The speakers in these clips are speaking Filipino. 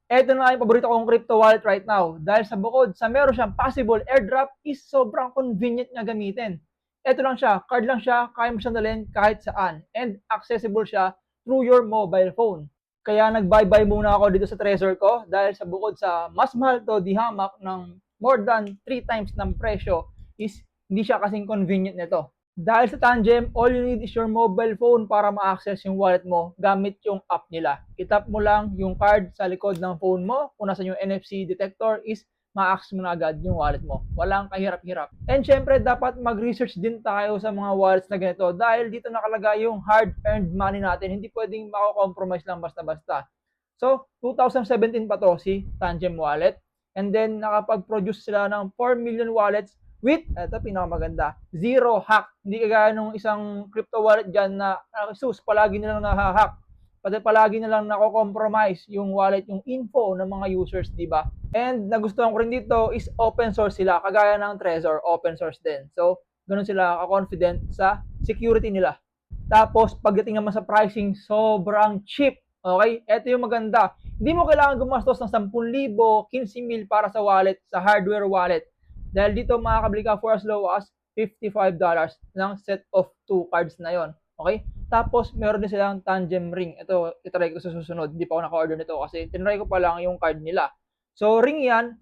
Eto na nga yung paborito kong crypto wallet right now dahil sa bukod sa meron siyang possible airdrop is sobrang convenient niya gamitin. Eto lang siya, card lang siya, kaya mo siyang dalhin kahit saan and accessible siya through your mobile phone. Kaya nag-bye-bye muna ako dito sa Trezor ko dahil sa bukod sa mas mahal to di hamak ng more than 3 times ng presyo is hindi siya kasing convenient nito. Dahil sa Tangem, all you need is your mobile phone para ma-access yung wallet mo gamit yung app nila. Itap mo lang yung card sa likod ng phone mo, kung nasa yung NFC detector is ma-access mo na agad yung wallet mo. Walang kahirap-hirap. And syempre, dapat mag-research din tayo sa mga wallets na ganito dahil dito nakalagay yung hard-earned money natin. Hindi pwedeng mako-compromise lang basta-basta. So, 2017 pa to si Tangem Wallet. And then, nakapag-produce sila ng 4 million wallets with, ito pinakamaganda, zero hack. Hindi kagaya nung isang crypto wallet dyan na, sus, palagi nilang nahahack. Pati palagi nilang nako-compromise yung wallet, yung info ng mga users, di ba? And nagustuhan ko rin dito is open source sila, kagaya ng Trezor, open source din. So, ganun sila ka-confident sa security nila. Tapos, pagdating naman sa pricing, sobrang cheap. Okay? Ito yung maganda. Hindi mo kailangan gumastos ng 10,000, 15,000 para sa wallet, sa hardware wallet. Dahil dito makakabili ka for as low as $55 ng set of 2 cards na yon. Okay? Tapos, meron din silang Tangem Ring. Ito, itry ko sa susunod. Hindi pa ako naka-order nito kasi tinry ko pa lang yung card nila. So, ring yan.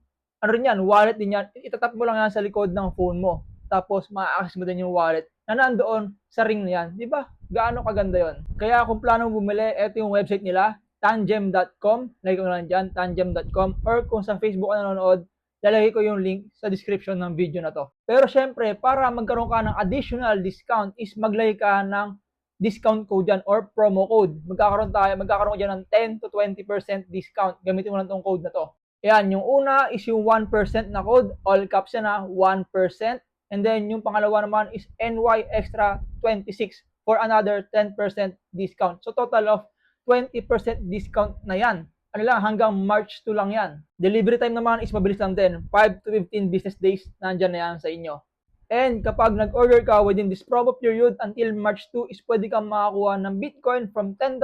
Ano rin yan? Wallet din yan. Itatap mo lang yan sa likod ng phone mo. Tapos, ma-access mo din yung wallet na nandoon sa ring na yan. Di ba? Gaano kaganda yon. Kaya kung plano bumili, ito yung website nila, tangem.com. Lagay ko na lang dyan, tangem.com. Or kung sa Facebook ka nanonood, lalagay ko yung link sa description ng video na to. Pero syempre, para magkaroon ka ng additional discount is maglagay ka ng discount code dyan or promo code. Magkakaroon dyan ng 10 to 20% discount. Gamitin mo lang tong code na to. Ayan, yung una is yung 1% na code. All caps yan na, 1%. And then, yung pangalawa naman is NY Extra 26 for another 10% discount. So, total of 20% discount na yan. Ano lang, hanggang March 2 lang yan. Delivery time naman is mabilis lang din. 5 to 15 business days, nandyan na yan sa inyo. And kapag nag-order ka within this promo period until March 2 is pwede kang makakuha ng Bitcoin from $10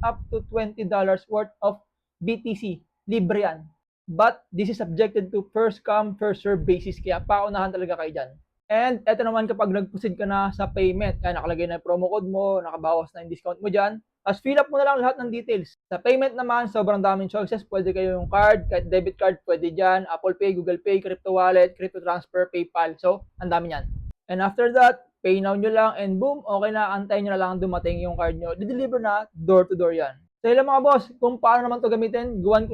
up to $20 worth of BTC. Libre yan. But this is subjected to first come, first serve basis. Kaya paunahan talaga kayo dyan. And eto naman kapag nag-proceed ka na sa payment, kaya nakalagay na yung promo code mo, nakabawas na yung discount mo dyan, tapos fill up mo na lang lahat ng details. Sa payment naman, sobrang daming choices. Pwede kayo yung card, kahit debit card, pwede dyan. Apple Pay, Google Pay, crypto wallet, crypto transfer, PayPal. So, ang dami yan. And after that, pay now nyo lang and boom, okay na, antayin nyo na lang dumating yung card nyo. Di-deliver na, door to door yan. So yun lang mga boss, kung paano naman to gamitin, gawan ko na